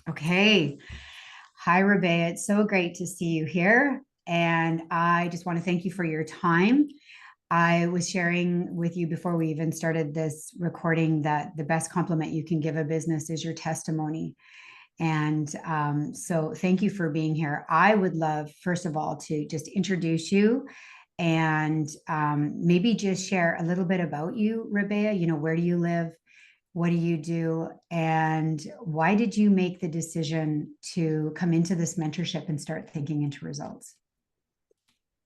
Okay. Hi, Rabea. It's so great to see you here. And I just want to thank you for your time. I was sharing with you before we even started this recording that the best compliment you can give a business is your testimony. And so thank you for being here. I would love, first of all, to just introduce you and maybe just share a little bit about you, Rabea. Where do you live? What do you do? And why did you make the decision to come into this mentorship and start thinking into results?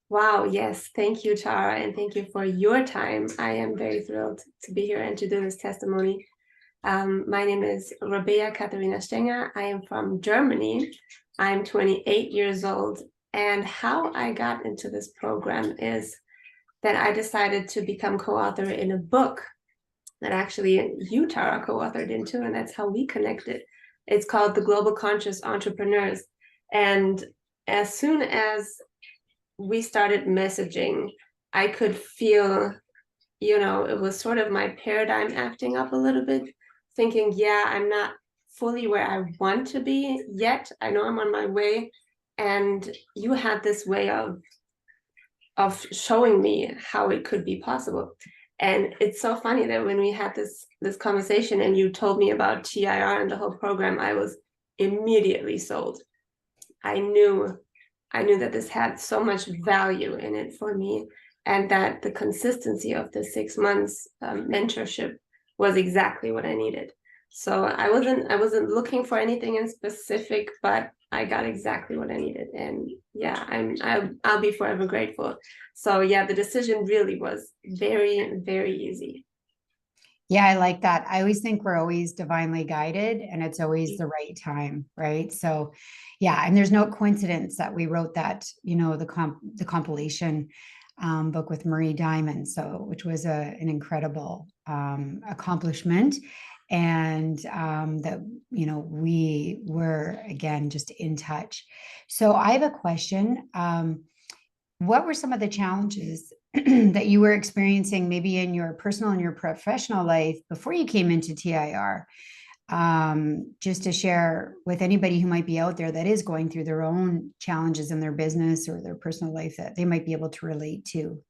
Wow, yes. Thank you, Tara, and thank you for your time. I am very thrilled to be here and to do this testimony. My name is Rabea Katharina Stenger. I am from Germany. I'm 28 years old. And how I got into this program is that I decided to become co-author in a book that actually you, Tara, co-authored into, and that's how we connected. It's called The Global Conscious Entrepreneurs. And as soon as we started messaging, I could feel, it was sort of my paradigm acting up a little bit, thinking, yeah, I'm not fully where I want to be yet. I know I'm on my way. And you had this way of showing me how it could be possible. And it's so funny that when we had this conversation and you told me about TIR and the whole program, I was immediately sold. I knew I knew that this had so much value in it for me, and that the consistency of the 6 months mentorship was exactly what I needed. So I wasn't looking for anything in specific, but I got exactly what I needed, and yeah, I'll be forever grateful. So yeah, the decision really was very, very easy. Yeah, I like that. I always think we're always divinely guided and it's always the right time, right? So, yeah, and there's no coincidence that we wrote that, the compilation book with Marie Diamond, so which was an incredible accomplishment, and that we were again just in touch. So, I have a question. What were some of the challenges that you were experiencing maybe in your personal and your professional life before you came into TIR? Just to share with anybody who might be out there that is going through their own challenges in their business or their personal life that they might be able to relate to.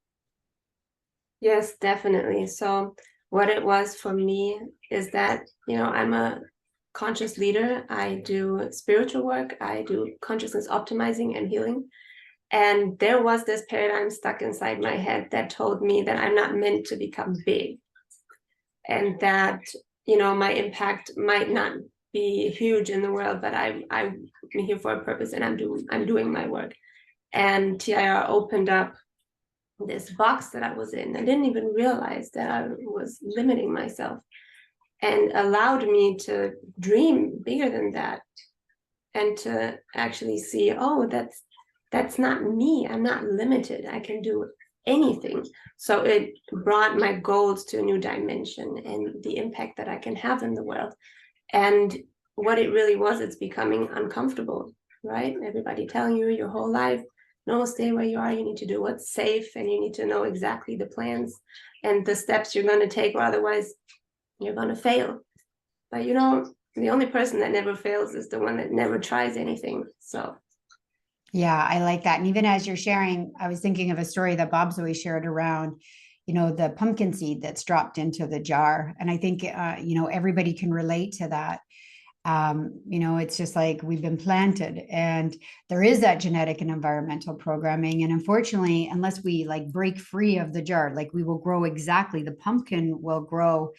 Yes, definitely. So what it was for me is that, I'm a conscious leader. I do spiritual work. I do consciousness optimizing and healing. And there was this paradigm stuck inside my head that told me that I'm not meant to become big, and that, my impact might not be huge in the world, but I'm here for a purpose, and I'm doing my work. And TIR opened up this box that I was in. I didn't even realize that I was limiting myself, and allowed me to dream bigger than that, and to actually see, oh, that's not me. I'm not limited. I can do anything. So it brought my goals to a new dimension and the impact that I can have in the world. And what it really was, it's becoming uncomfortable, right? Everybody telling you your whole life, no, stay where you are. You need to do what's safe, and you need to know exactly the plans and the steps you're going to take, or otherwise you're going to fail. But the only person that never fails is the one that never tries anything. So Yeah, I like that. And even as you're sharing, I was thinking of a story that Bob's always shared around, the pumpkin seed that's dropped into the jar. And I think, everybody can relate to that. It's just like we've been planted and there is that genetic and environmental programming. And unfortunately, unless we like break free of the jar, like we will grow exactly, the pumpkin will grow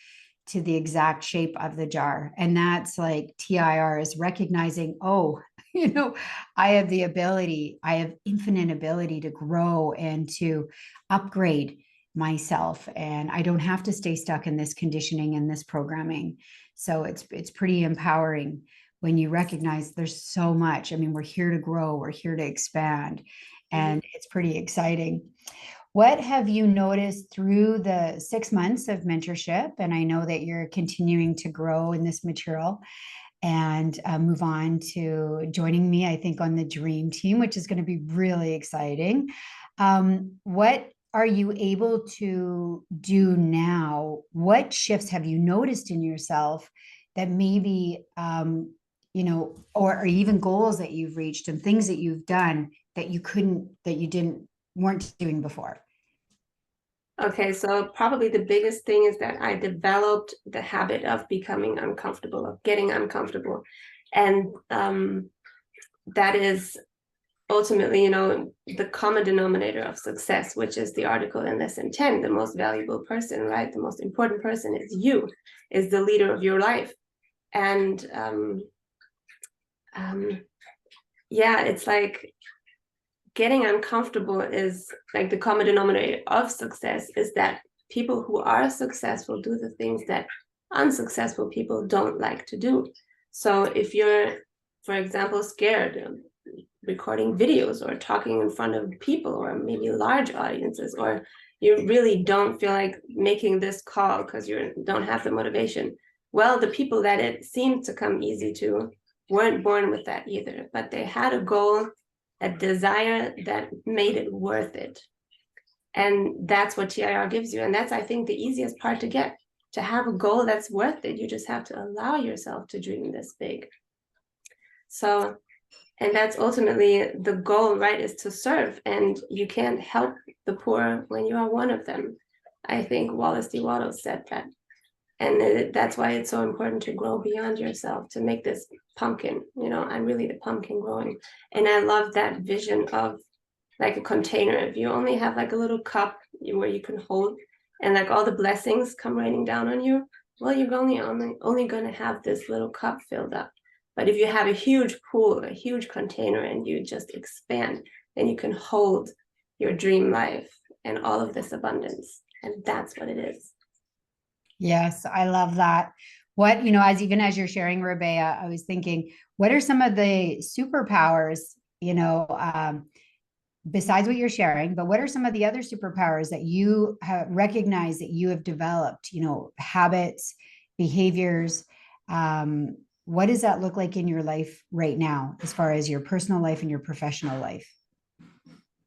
to the exact shape of the jar. And that's like TIR is recognizing, oh, I have the ability, I have infinite ability to grow and to upgrade myself. And I don't have to stay stuck in this conditioning and this programming. So it's pretty empowering when you recognize there's so much. I mean, we're here to grow, we're here to expand, and it's pretty exciting. What have you noticed through the 6 months of mentorship? And I know that you're continuing to grow in this material and move on to joining me, I think, on the dream team, which is going to be really exciting. What are you able to do now? What shifts have you noticed in yourself that maybe or even goals that you've reached and things that you've done that you weren't doing before? Okay, so probably the biggest thing is that I developed the habit of becoming uncomfortable, of getting uncomfortable. And that is ultimately, the common denominator of success, which is the article in Lesson 10, the most valuable person, right? The most important person is you, is the leader of your life. And yeah, it's like getting uncomfortable is like the common denominator of success is that people who are successful do the things that unsuccessful people don't like to do. So if you're, for example, scared of recording videos or talking in front of people or maybe large audiences, or you really don't feel like making this call because you don't have the motivation, well, the people that it seemed to come easy to weren't born with that either, but they had a goal, a desire that made it worth it. And that's what TIR gives you. And that's, I think, the easiest part to get, to have a goal that's worth it. You just have to allow yourself to dream this big. So, and that's ultimately the goal, right, is to serve. And you can't help the poor when you are one of them. I think Wallace D. Wattles said that. And that's why it's so important to grow beyond yourself, to make this pumpkin, I'm really the pumpkin growing. And I love that vision of like a container. If you only have like a little cup where you can hold and like all the blessings come raining down on you, well, you're only going to have this little cup filled up. But if you have a huge pool, a huge container, and you just expand, then you can hold your dream life and all of this abundance. And that's what it is. Yes, I love that. What, as you're sharing, Rabea, I was thinking, what are some of the superpowers, besides what you're sharing, but what are some of the other superpowers that you have recognized that you have developed, habits, behaviors? What does that look like in your life right now, as far as your personal life and your professional life?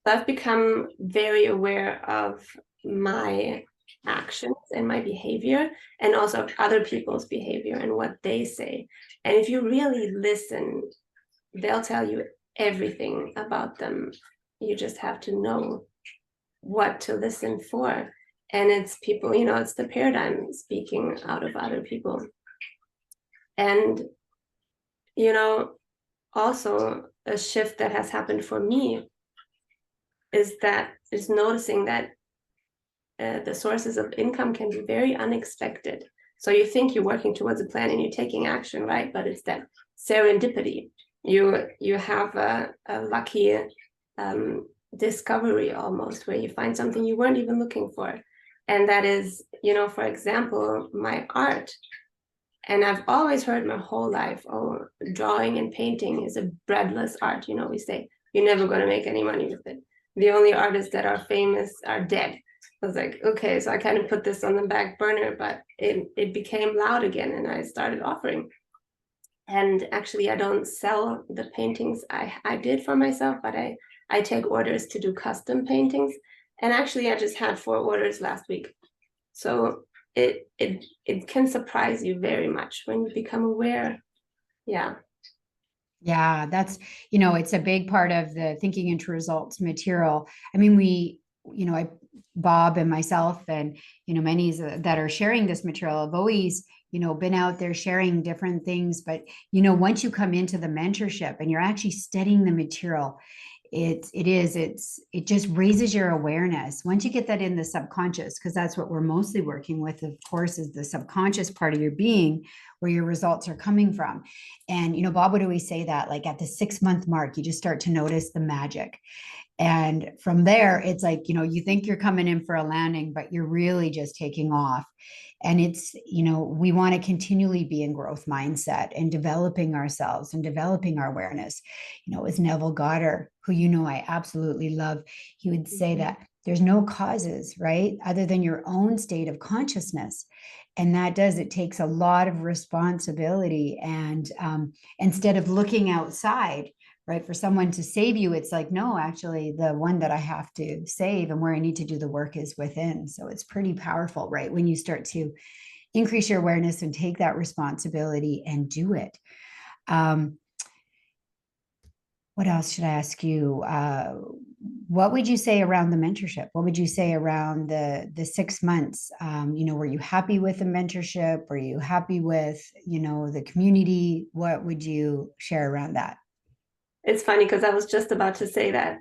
I've become very aware of my actions and my behavior, and also of other people's behavior and what they say. And if you really listen, they'll tell you everything about them. You just have to know what to listen for. And it's people, it's the paradigm speaking out of other people. And, also a shift that has happened for me is noticing that the sources of income can be very unexpected. So you think you're working towards a plan and you're taking action, right? But it's that serendipity. You have a lucky discovery almost, where you find something you weren't even looking for. And that is, for example, my art. And I've always heard my whole life, oh, drawing and painting is a breadless art. We say, you're never going to make any money with it. The only artists that are famous are dead. I was like, okay, so I kind of put this on the back burner, but it became loud again, and I started offering. And actually, I don't sell the paintings I did for myself, but I take orders to do custom paintings. And actually, I just had 4 orders last week. So it can surprise you very much when you become aware. Yeah. Yeah, that's, it's a big part of the Thinking into Results material. I mean, Bob and myself and, many that are sharing this material have always, been out there sharing different things. But, once you come into the mentorship and you're actually studying the material, it just raises your awareness. Once you get that in the subconscious, because that's what we're mostly working with, of course, is the subconscious part of your being, where your results are coming from. And, Bob would always say that, like, at the 6-month mark, you just start to notice the magic. And from there, it's like, you think you're coming in for a landing, but you're really just taking off. And it's, we want to continually be in growth mindset and developing ourselves and developing our awareness. It was Neville Goddard, who, I absolutely love. He would say that there's no causes, right, other than your own state of consciousness. And it takes a lot of responsibility. And instead of looking outside, right, for someone to save you, it's like, no, actually, the one that I have to save and where I need to do the work is within. So it's pretty powerful, right, when you start to increase your awareness and take that responsibility and do it. Um, what else should I ask you? What would you say around the mentorship? What would you say around the 6 months? Were you happy with the mentorship? Were you happy with, the community? What would you share around that? It's funny because I was just about to say that.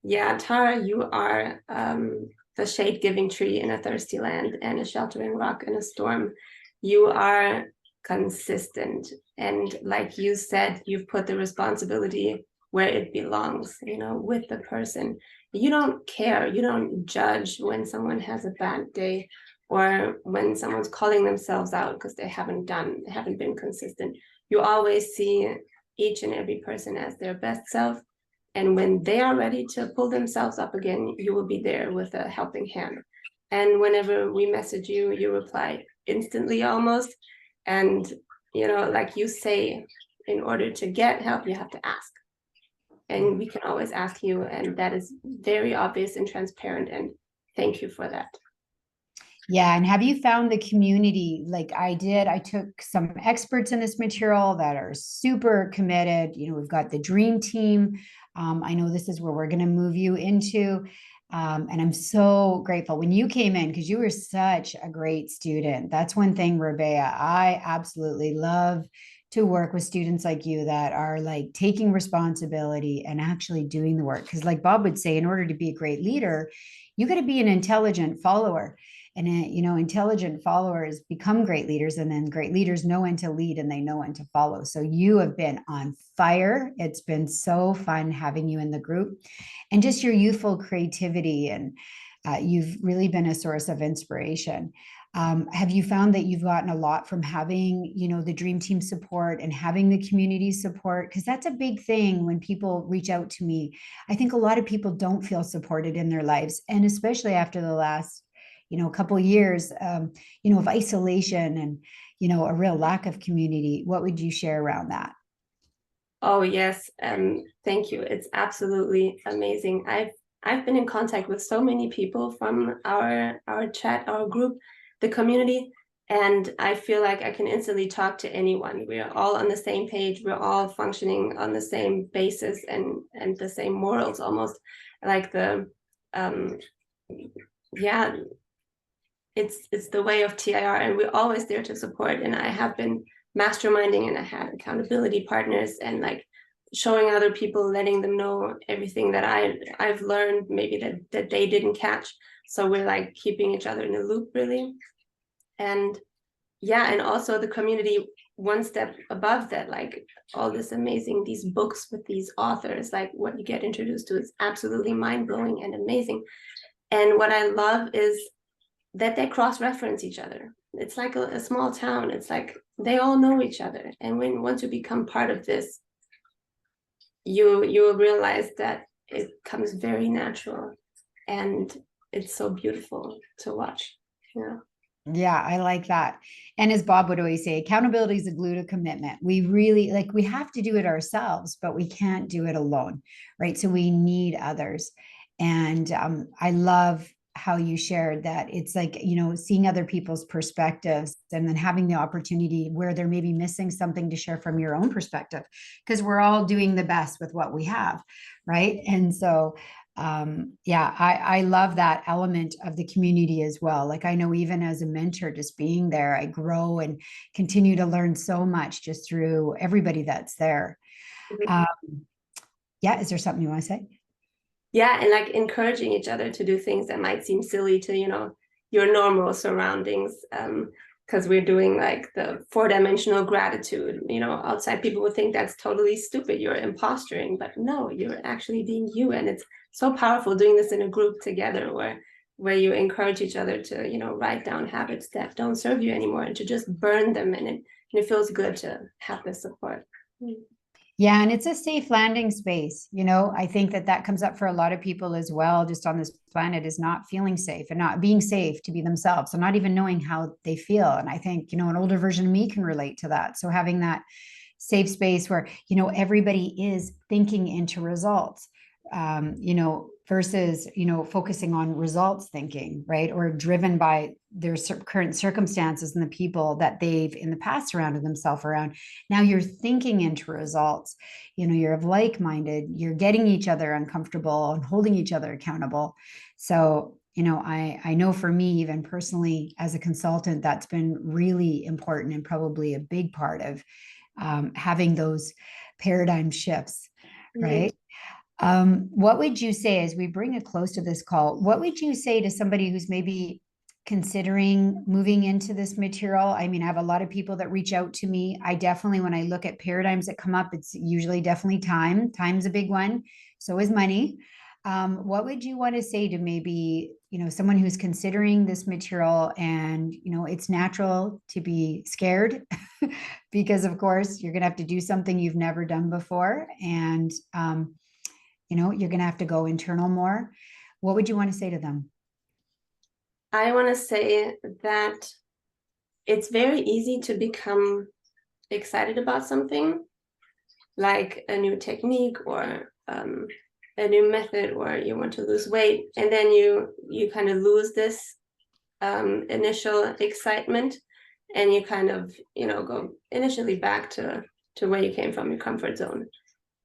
Yeah, Tara, you are the shade-giving tree in a thirsty land and a sheltering rock in a storm. You are consistent. And like you said, you've put the responsibility where it belongs, with the person. You don't care. You don't judge when someone has a bad day or when someone's calling themselves out because they haven't been consistent. You always see each and every person as their best self. And when they are ready to pull themselves up again, you will be there with a helping hand. And whenever we message you, you reply instantly almost. And, like you say, in order to get help, you have to ask. And we can always ask you. And that is very obvious and transparent. And thank you for that. Yeah. And have you found the community like I did? I took some experts in this material that are super committed. We've got the dream team. I know this is where we're going to move you into. And I'm so grateful when you came in because you were such a great student. That's one thing, Rabea. I absolutely love to work with students like you that are like taking responsibility and actually doing the work. Because, like Bob would say, in order to be a great leader, you got to be an intelligent follower. And intelligent followers become great leaders, and then great leaders know when to lead and they know when to follow. So you have been on fire. It's been so fun having you in the group, and just your youthful creativity, and you've really been a source of inspiration. Have you found that you've gotten a lot from having, the dream team support and having the community support? Because that's a big thing when people reach out to me. I think a lot of people don't feel supported in their lives, and especially after the last couple of years, of isolation and, a real lack of community. What would you share around that? Oh, yes. Thank you. It's absolutely amazing. I've been in contact with so many people from our chat, our group, the community, and I feel like I can instantly talk to anyone. We're all on the same page. We're all functioning on the same basis and the same morals almost. Like yeah, it's the way of TIR, and we're always there to support. And I have been masterminding, and I had accountability partners, and like showing other people, letting them know everything that I've learned, maybe that they didn't catch. So we're like keeping each other in the loop, really. And yeah, and also the community one step above that, like all this amazing, these books with these authors, like what you get introduced to is absolutely mind-blowing and amazing. And what I love is that they cross-reference each other. It's like a small town. It's like they all know each other. And once you become part of this, you will realize that it comes very natural, and it's so beautiful to watch. Yeah. Yeah, I like that. And as Bob would always say, accountability is a glue to commitment. We really we have to do it ourselves, but we can't do it alone, right? So we need others. And I love how you shared that it's like, seeing other people's perspectives and then having the opportunity where they're maybe missing something to share from your own perspective, because we're all doing the best with what we have, right? And so I love that element of the community as well. Like I know even as a mentor, just being there, I grow and continue to learn so much just through everybody that's there. Yeah, is there something you want to say? Yeah, and like encouraging each other to do things that might seem silly to your normal surroundings, because we're doing like the 4-dimensional gratitude. Outside people would think that's totally stupid, you're imposturing, but no, you're actually being you. And it's so powerful doing this in a group together, where you encourage each other to write down habits that don't serve you anymore and to just burn them. And it feels good to have this support. Yeah, and it's a safe landing space. I think that comes up for a lot of people as well, just on this planet, is not feeling safe and not being safe to be themselves and not even knowing how they feel. And I think, an older version of me can relate to that. So having that safe space where, everybody is thinking into results, versus, focusing on results thinking, right? Or driven by their current circumstances and the people that they've in the past surrounded themselves around. Now you're thinking into results, you're of like-minded, you're getting each other uncomfortable and holding each other accountable. So, I know for me, even personally as a consultant, that's been really important and probably a big part of having those paradigm shifts, right? What would you say as we bring it close to this call? What would you say to somebody who's maybe considering moving into this material? I mean, I have a lot of people that reach out to me. I definitely, when I look at paradigms that come up, it's usually definitely time. Time's a big one. So is money. What would you want to say to maybe, someone who's considering this material and, it's natural to be scared because of course you're going to have to do something you've never done before. And, you're going to have to go internal more. What would you want to say to them? I want to say that it's very easy to become excited about something like a new technique or a new method, or you want to lose weight, and then you kind of lose this initial excitement, and you kind of go initially back to where you came from, your comfort zone.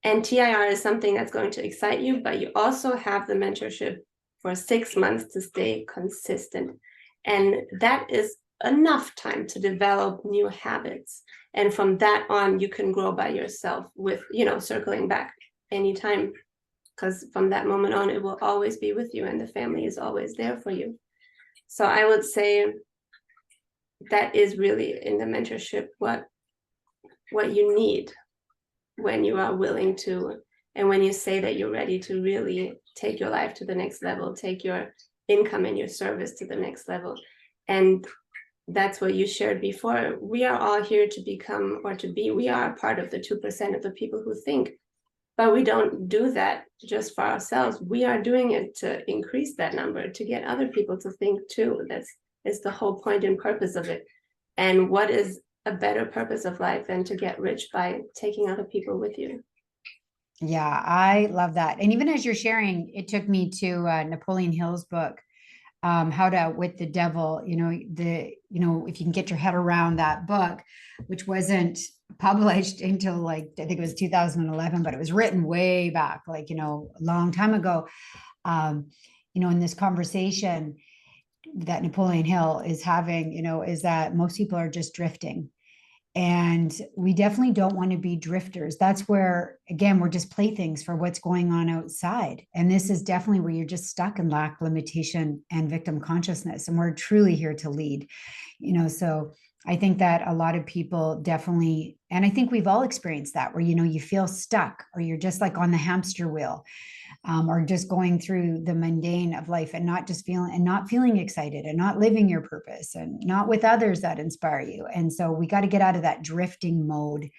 And TIR is something that's going to excite you, but you also have the mentorship for 6 months to stay consistent. And that is enough time to develop new habits. And from that on, you can grow by yourself with, circling back anytime. Because from that moment on, it will always be with you and the family is always there for you. So I would say that is really in the mentorship what you need when you are willing to, and when you say that you're ready to really take your life to the next level, take your income and your service to the next level. And that's what you shared before. We are all here to become or to be, we are part of the 2% of the people who think, but we don't do that just for ourselves. We are doing it to increase that number, to get other people to think too. That's the whole point and purpose of it. And what is a better purpose of life than to get rich by taking other people with you? Yeah, I love that. And even as you're sharing, it took me to Napoleon Hill's book, How to Outwit the Devil. If you can get your head around that book, which wasn't published until I think it was 2011, but it was written way back, a long time ago. In this conversation that Napoleon Hill is having, is that most people are just drifting. And we definitely don't want to be drifters. That's where, again, we're just playthings for what's going on outside. And this is definitely where you're just stuck in lack, limitation, and victim consciousness. And we're truly here to lead, so I think that a lot of people definitely, and I think we've all experienced that where, you feel stuck or you're just like on the hamster wheel. Or just going through the mundane of life and not feeling excited and not living your purpose and not with others that inspire you. And so we got to get out of that drifting mode.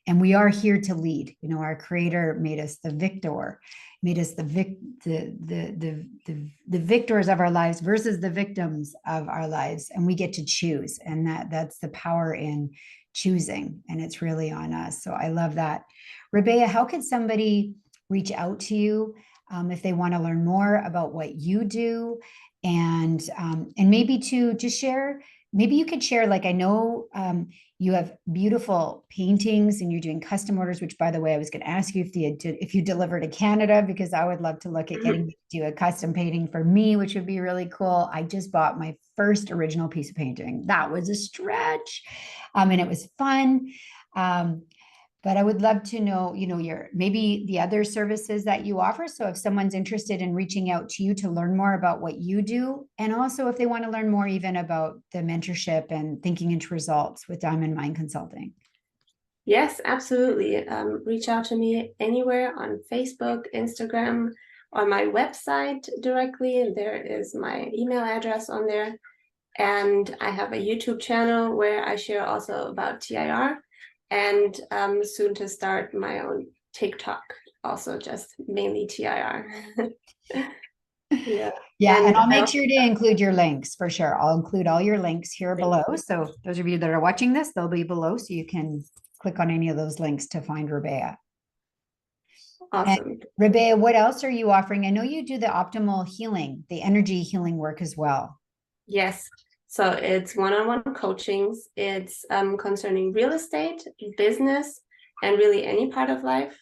And we are here to lead. Our creator made us the victor, made us the victors of our lives versus the victims of our lives. And we get to choose. And that's the power in choosing. And it's really on us. So I love that. Rabea, how can somebody reach out to you if they want to learn more about what you do, and maybe to just share? Maybe you could share, I know you have beautiful paintings and you're doing custom orders, which, by the way, I was going to ask you if you deliver to Canada, because I would love to look at getting to do a custom painting for me, which would be really cool. I just bought my first original piece of painting. That was a stretch, and it was fun. But I would love to know, maybe the other services that you offer. So if someone's interested in reaching out to you to learn more about what you do, and also if they want to learn more even about the mentorship and thinking into results with Diamond Mind Consulting. Yes, absolutely. Reach out to me anywhere on Facebook, Instagram, or my website directly. There is my email address on there. And I have a YouTube channel where I share also about TIR. And soon to start my own TikTok, also just mainly TIR. Yeah. And I'll make sure to include your links for sure. I'll include all your links here below. So those of you that are watching this, they'll be below, so you can click on any of those links to find Rabea. Awesome. Rabea, what else are you offering? I know you do the optimal healing, the energy healing work as well. Yes. So it's one-on-one coachings. It's concerning real estate, business, and really any part of life.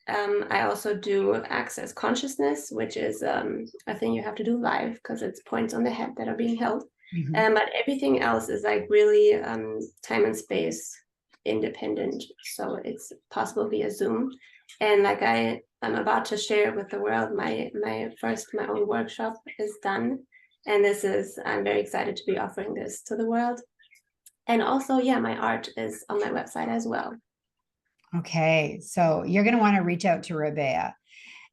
I also do access consciousness, which is a thing you have to do live because it's points on the head that are being held. But everything else is like really time and space independent. So it's possible via Zoom. And like I'm about to share with the world, my own workshop is done. And I'm very excited to be offering this to the world. And also, yeah, my art is on my website as well. Okay, so you're going to want to reach out to Rabea.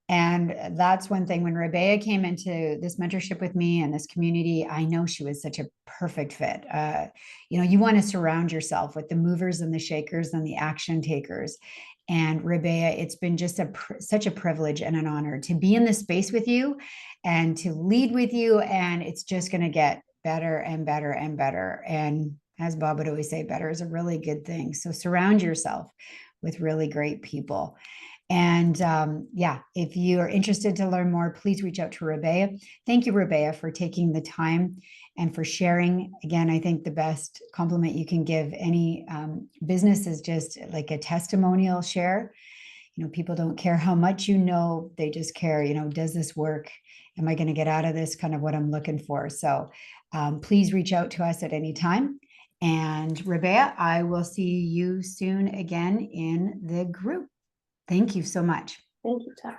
And that's one thing. When Rabea came into this mentorship with me and this community, I know she was such a perfect fit. You want to surround yourself with the movers and the shakers and the action takers. And Rabea, it's been just such a privilege and an honor to be in this space with you and to lead with you. And it's just going to get better and better and better. And as Bob would always say, better is a really good thing. So surround yourself with really great people. And if you are interested to learn more, please reach out to Rabea. Thank you, Rabea, for taking the time and for sharing. Again, I think the best compliment you can give any business is just like a testimonial share. People don't care how much they just care, does this work? Am I going to get out of this? Kind of what I'm looking for. So please reach out to us at any time. And Rabea, I will see you soon again in the group. Thank you so much. Thank you, Tara.